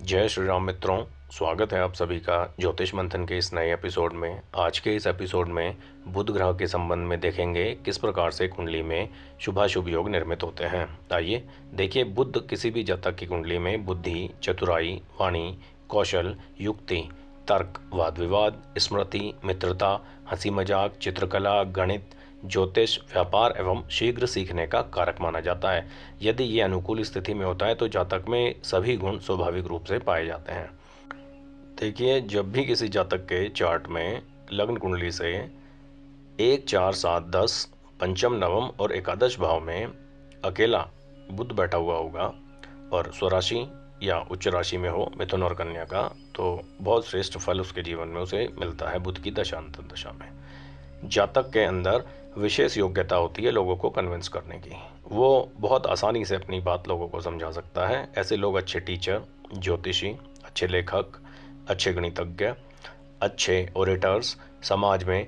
जय श्री राम मित्रों। स्वागत है आप सभी का ज्योतिष मंथन के इस नए एपिसोड में। आज के इस एपिसोड में बुध ग्रह के संबंध में देखेंगे किस प्रकार से कुंडली में शुभाशुभ योग निर्मित होते हैं। आइए देखिए, बुध किसी भी जातक की कुंडली में बुद्धि, चतुराई, वाणी, कौशल, युक्ति, तर्क, वाद विवाद, स्मृति, मित्रता, हंसी मजाक, चित्रकला, गणित, ज्योतिष, व्यापार एवं शीघ्र सीखने का कारक माना जाता है। यदि ये अनुकूल स्थिति में होता है तो जातक में सभी गुण स्वाभाविक रूप से पाए जाते हैं। देखिए, जब भी किसी जातक के चार्ट में लग्न कुंडली से 1, 4, 7, 10 पंचम, नवम और एकादश भाव में अकेला बुध बैठा हुआ होगा और स्वराशि या उच्च राशि में हो, मिथुन और कन्या का, तो बहुत श्रेष्ठ फल उसके जीवन में उसे मिलता है बुध की दशांतर दशा में। जातक के अंदर विशेष योग्यता होती है लोगों को कन्विंस करने की। वो बहुत आसानी से अपनी बात लोगों को समझा सकता है। ऐसे लोग अच्छे टीचर, ज्योतिषी, अच्छे लेखक, अच्छे गणितज्ञ, अच्छे ओरेटर्स, समाज में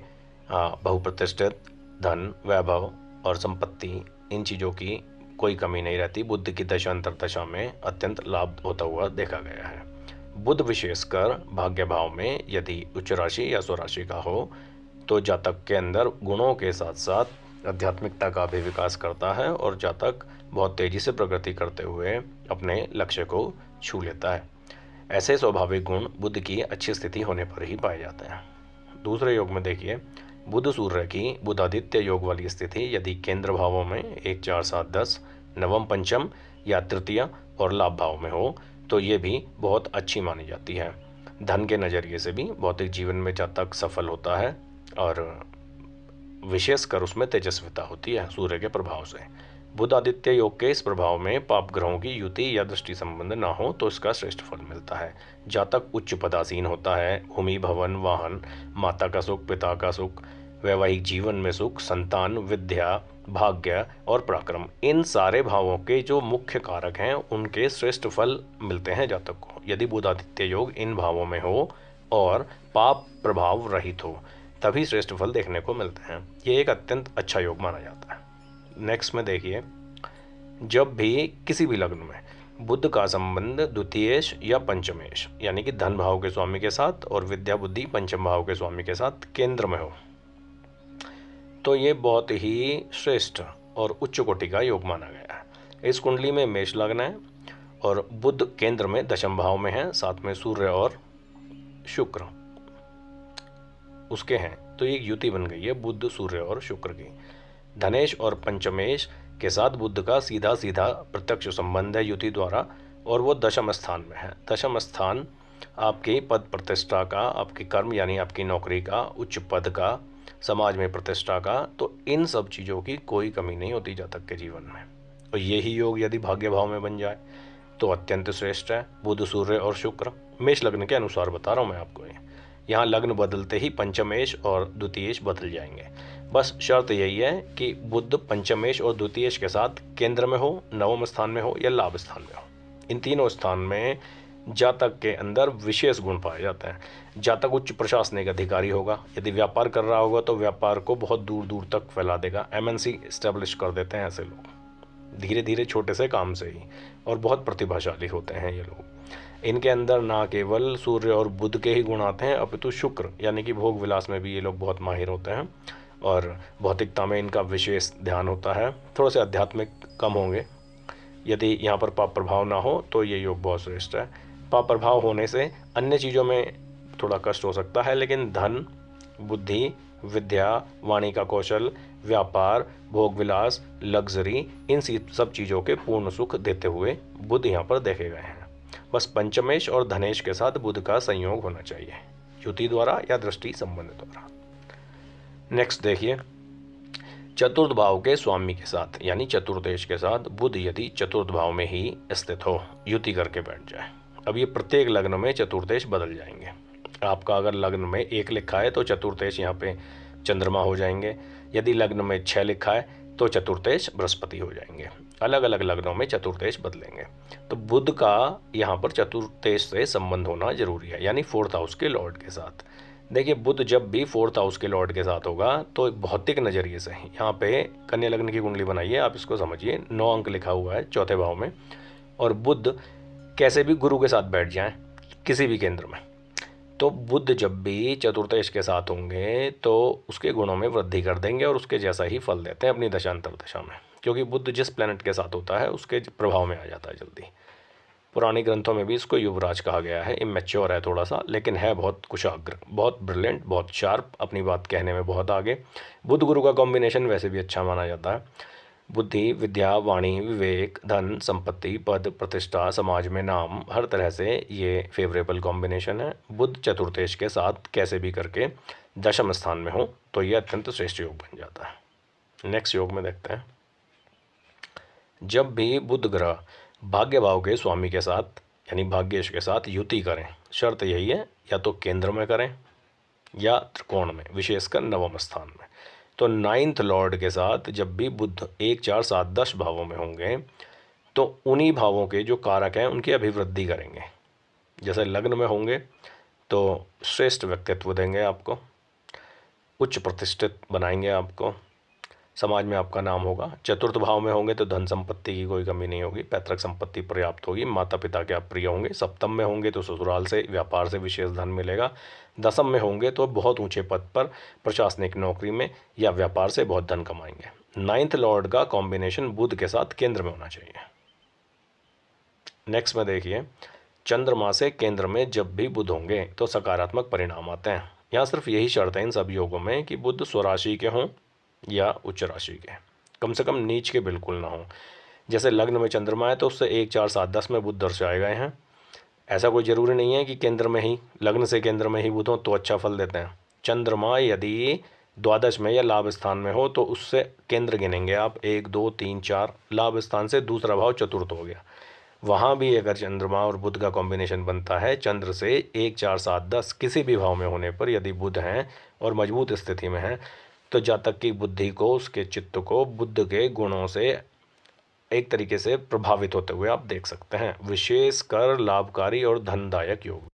बहुप्रतिष्ठित, धन, वैभव और संपत्ति, इन चीज़ों की कोई कमी नहीं रहती। बुध की दशांतर दशा में अत्यंत लाभ होता हुआ देखा गया है। बुध विशेषकर भाग्य भाव में यदि उच्च राशि या स्वराशि का हो तो जातक के अंदर गुणों के साथ साथ आध्यात्मिकता का भी विकास करता है और जातक बहुत तेजी से प्रगति करते हुए अपने लक्ष्य को छू लेता है। ऐसे स्वाभाविक गुण बुध की अच्छी स्थिति होने पर ही पाए जाते हैं। दूसरे योग में देखिए, बुध सूर्य की बुधादित्य योग वाली स्थिति यदि केंद्र भावों में 1, 4, 7, 10 नवम, पंचम या तृतीय और लाभ भाव में हो तो ये भी बहुत अच्छी मानी जाती है। धन के नज़रिए से भी भौतिक जीवन में जातक सफल होता है और विशेषकर उसमें तेजस्विता होती है सूर्य के प्रभाव से। बुध आदित्य योग के इस प्रभाव में पाप ग्रहों की युति या दृष्टि संबंध ना हो तो इसका श्रेष्ठ फल मिलता है। जातक उच्च पदासीन होता है। भूमि, भवन, वाहन, माता का सुख, पिता का सुख, वैवाहिक जीवन में सुख, संतान, विद्या, भाग्य और पराक्रम, इन सारे भावों के जो मुख्य कारक हैं उनके श्रेष्ठ फल मिलते हैं जातक को यदि बुध आदित्य योग इन भावों में हो और पाप प्रभाव रहित हो, तभी श्रेष्ठ फल देखने को मिलते हैं। ये एक अत्यंत अच्छा योग माना जाता है। नेक्स्ट में देखिए, जब भी किसी भी लग्न में बुध का संबंध द्वितीयेश या पंचमेश यानी कि धन भाव के स्वामी के साथ और विद्या बुद्धि पंचम भाव के स्वामी के साथ केंद्र में हो तो ये बहुत ही श्रेष्ठ और उच्च कोटि का योग माना गया है। इस कुंडली में मेष लग्न है और बुध केंद्र में दशम भाव में है, साथ में सूर्य और शुक्र उसके हैं, तो एक युति बन गई है बुध, सूर्य और शुक्र की। धनेश और पंचमेश के साथ बुध का सीधा सीधा प्रत्यक्ष संबंध है युति द्वारा और वो दशम स्थान में है। दशम स्थान आपकी पद प्रतिष्ठा का, आपकी कर्म यानी आपकी नौकरी का, उच्च पद का, समाज में प्रतिष्ठा का, तो इन सब चीज़ों की कोई कमी नहीं होती जातक के जीवन में। और यही योग यदि भाग्य भाव में बन जाए तो अत्यंत श्रेष्ठ है। बुध, सूर्य और शुक्र मेष लग्न के अनुसार बता रहा हूँ मैं आपको। यहाँ लग्न बदलते ही पंचमेश और द्वितीयेश बदल जाएंगे। बस शर्त यही है कि बुध पंचमेश और द्वितीयेश के साथ केंद्र में हो, नवम स्थान में हो या लाभ स्थान में हो। इन तीनों स्थान में जातक के अंदर विशेष गुण पाए जाते हैं। जातक उच्च प्रशासनिक अधिकारी होगा। यदि व्यापार कर रहा होगा तो व्यापार को बहुत दूर दूर तक फैला देगा। एमएनसी इस्टेब्लिश कर देते हैं ऐसे लोग, धीरे धीरे छोटे से काम से ही, और बहुत प्रतिभाशाली होते हैं ये लोग। इनके अंदर ना केवल सूर्य और बुध के ही गुण आते हैं अपितु शुक्र यानी कि भोग विलास में भी ये लोग बहुत माहिर होते हैं और भौतिकता में इनका विशेष ध्यान होता है। थोड़े से आध्यात्मिक कम होंगे। यदि यहाँ पर पाप प्रभाव ना हो तो ये योग बहुत श्रेष्ठ है। पाप प्रभाव होने से अन्य चीज़ों में थोड़ा कष्ट हो सकता है, लेकिन धन, बुद्धि, विद्या, वाणी का कौशल, व्यापार, भोग विलास, लग्जरी, इन सब चीज़ों के पूर्ण सुख देते हुए बुध यहाँ पर देखे गए हैं। बस पंचमेश और धनेश के साथ बुध का संयोग होना चाहिए युति द्वारा या दृष्टि संबंध द्वारा। नेक्स्ट देखिए, चतुर्थ भाव के स्वामी के साथ यानी चतुर्देश के साथ बुध यदि चतुर्थ भाव में ही स्थित हो, युति करके बैठ जाए। अब ये प्रत्येक लग्न में चतुर्देश बदल जाएंगे। आपका अगर लग्न में 1 लिखा है तो चतुर्देश यहाँ पे चंद्रमा हो जाएंगे। यदि लग्न में 6 लिखा है तो चतुर्देश बृहस्पति हो जाएंगे। अलग अलग लग्नों में चतुर्देश बदलेंगे। तो बुध का यहाँ पर चतुर्देश से संबंध होना जरूरी है, यानी 4th हाउस के लॉर्ड के साथ। देखिए, बुध जब भी 4th हाउस के लॉर्ड के साथ होगा तो भौतिक नज़रिए से यहाँ पे कन्या लग्न की कुंडली बनाइए, आप इसको समझिए। 9 अंक लिखा हुआ है चौथे भाव में और बुध कैसे भी गुरु के साथ बैठ जाएं किसी भी केंद्र में, तो बुध जब भी चतुर्थेश के साथ होंगे तो उसके गुणों में वृद्धि कर देंगे और उसके जैसा ही फल देते हैं अपनी दशांतर दशा में, क्योंकि बुध जिस प्लैनेट के साथ होता है उसके प्रभाव में आ जाता है जल्दी। पुराने ग्रंथों में भी इसको युवराज कहा गया है। इमेच्योर है थोड़ा सा, लेकिन है बहुत कुशाग्र, बहुत ब्रिलियंट, बहुत शार्प, अपनी बात कहने में बहुत आगे। बुध गुरु का कॉम्बिनेशन वैसे भी अच्छा माना जाता है। बुद्धि, विद्या, वाणी, विवेक, धन, संपत्ति, पद, प्रतिष्ठा, समाज में नाम, हर तरह से ये फेवरेबल कॉम्बिनेशन है। बुध चतुर्थेश के साथ कैसे भी करके दशम स्थान में हो तो ये अत्यंत श्रेष्ठ योग बन जाता है। नेक्स्ट योग में देखते हैं। जब भी बुध ग्रह भाग्य भाव के स्वामी के साथ यानी भाग्येश के साथ युति करें, शर्त यही है या तो केंद्र में करें या त्रिकोण में, विशेषकर नवम स्थान में। तो नाइन्थ लॉर्ड के साथ जब भी बुध 1, 4, 7, 10 भावों में होंगे तो उन्हीं भावों के जो कारक हैं उनकी अभिवृद्धि करेंगे। जैसे लग्न में होंगे तो श्रेष्ठ व्यक्तित्व देंगे आपको, उच्च प्रतिष्ठित बनाएंगे आपको, समाज में आपका नाम होगा। चतुर्थ भाव में होंगे तो धन संपत्ति की कोई कमी नहीं होगी, पैतृक संपत्ति पर्याप्त होगी, माता पिता के आप प्रिय होंगे। सप्तम में होंगे तो ससुराल से, व्यापार से विशेष धन मिलेगा। दसम में होंगे तो बहुत ऊंचे पद पर प्रशासनिक नौकरी में या व्यापार से बहुत धन कमाएंगे। नाइन्थ लॉर्ड का कॉम्बिनेशन बुध के साथ केंद्र में होना चाहिए। नेक्स्ट में देखिए, चंद्रमा से केंद्र में जब भी बुध होंगे तो सकारात्मक परिणाम आते हैं। यहाँ सिर्फ यही शर्त है इन सब योगों में कि बुध स्वराशि के हों या उच्च राशि के, कम से कम नीच के बिल्कुल ना हो। जैसे लग्न में चंद्रमा है तो उससे 1, 4, 7, 10 में बुध दर्शाए गए हैं। ऐसा कोई ज़रूरी नहीं है कि केंद्र में ही, लग्न से केंद्र में ही बुध हो तो अच्छा फल देते हैं। चंद्रमा यदि द्वादश में या लाभ स्थान में हो तो उससे केंद्र गिनेंगे आप, 1, 2, 3, 4। लाभ स्थान से दूसरा भाव चतुर्थ हो गया, वहाँ भी अगर चंद्रमा और बुध का कॉम्बिनेशन बनता है चंद्र से 1, 4, 7, 10 किसी भी भाव में होने पर यदि बुध हैं और मजबूत स्थिति में हैं तो जातक की बुद्धि को, उसके चित्त को बुद्ध के गुणों से एक तरीके से प्रभावित होते हुए आप देख सकते हैं। विशेषकर लाभकारी और धनदायक योग।